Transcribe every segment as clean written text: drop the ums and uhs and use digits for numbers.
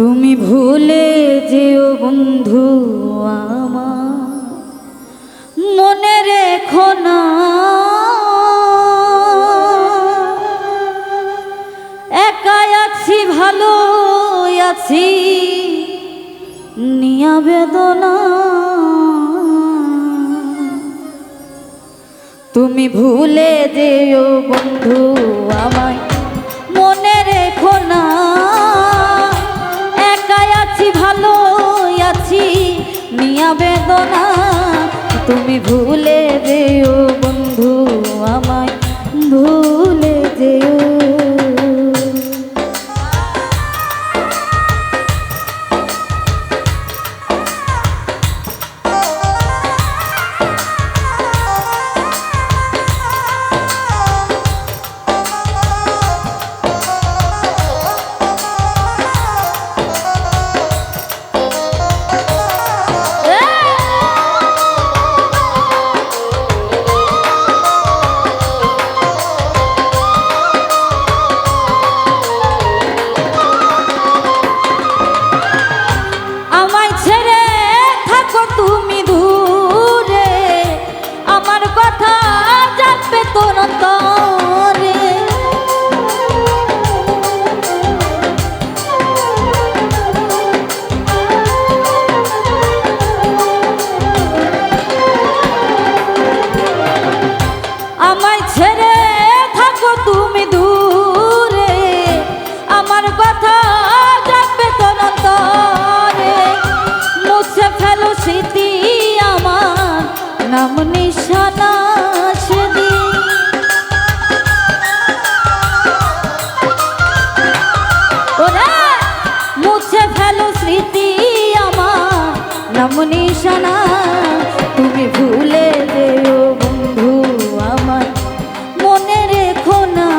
তুমি ভুলে যেও বন্ধু আমার, মনে রেখো না একা আছি ভালো আছি নিয়া বেদনা। তুমি ভুলে যেও বন্ধু আমায়, মনে রেখো না একা আছি ভালো আছি নিয়া বেদনা। তুমি ভুলে যেও বন্ধু আমায়, ভুলে যেও। নাম নিশানা সেদিন ওরা মুছে ফেলো স্মৃতি আমার নাম নিশানা। তুমি ভুলে যেও বন্ধু আমার, মনে রেখো না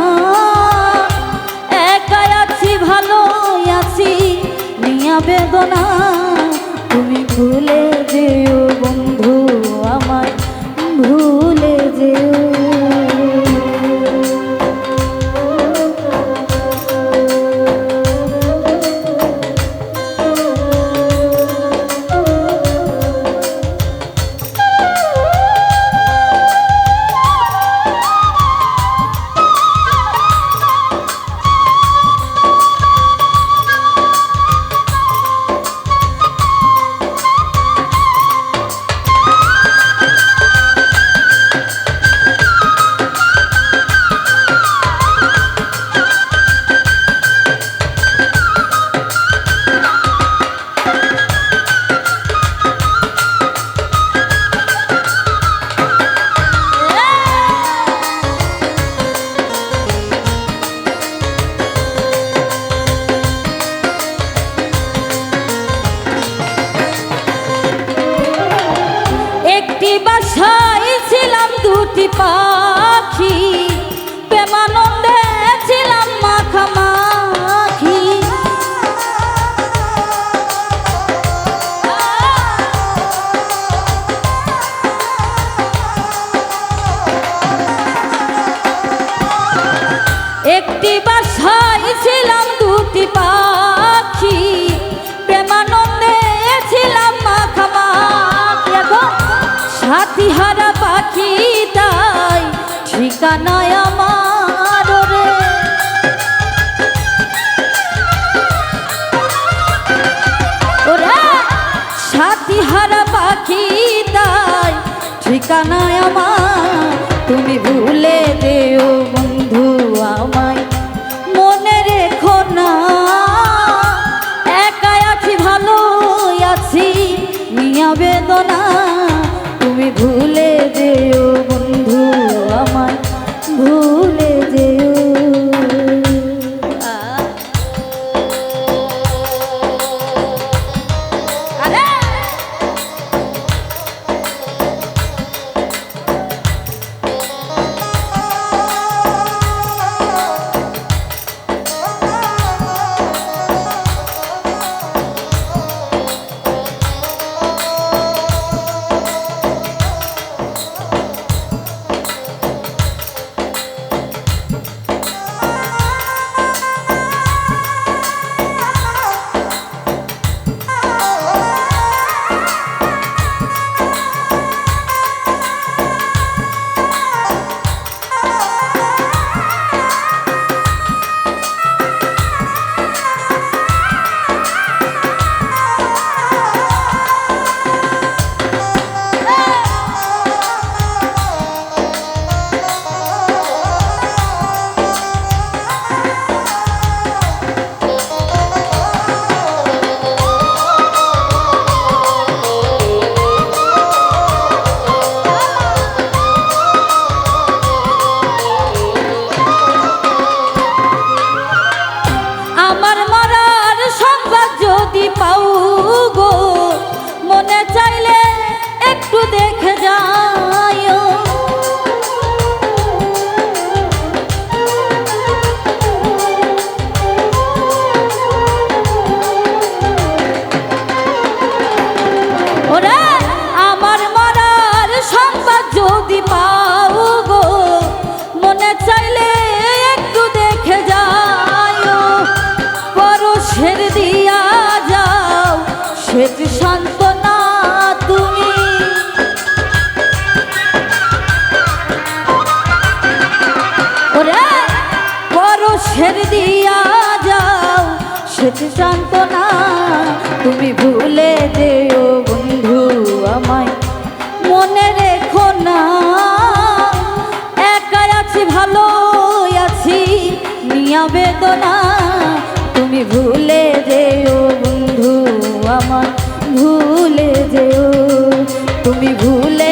একা আছি ভালো আছি নিয়া বেদনা। তুমি ভুলে যেও বন্ধু আমায়, ভুলে যেও। বাসায় ছিলাম দুটি পাখি, প্রেমানন্দে ছিলাম মাখামাখি। একটি বাসায় ছিলাম দুটি পাখি, প্রেমানন্দে ছিলাম মাখামাখি। সাথী হারা পাখিটাই ঠিকানায় আমার রে, ওরা সাথী হারা পাখিটাই ঠিকানায় আমার। তুমি ভুলে যেও বন্ধু আমায়, মনে রেখো না একা আছি ভালো আছি নিয়া বেদনা। তুমি ভুলে যেও বন্ধু আমায়, ভুলে যেও। পাও গো মনে চাইলে একটু দেখে যাইও। ওরে আমার মরার সংবাদ যদি পাও গো মনে চাইলে একটু দেখে যাইও। পরশের দিয়া যাও শ্বেত সান্ত্বনা তুমি। ওরে পরশের দিয়া যাও শ্বেত সান্ত্বনা তুমি ভুলে যেও বন্ধু আমায় মনে রেখো না। একাই আছি ভালো আছি নিয়া বেদনা তুমি ভুলে যেও বন্ধু আমায় ভুলে যেও তুমি ভুলে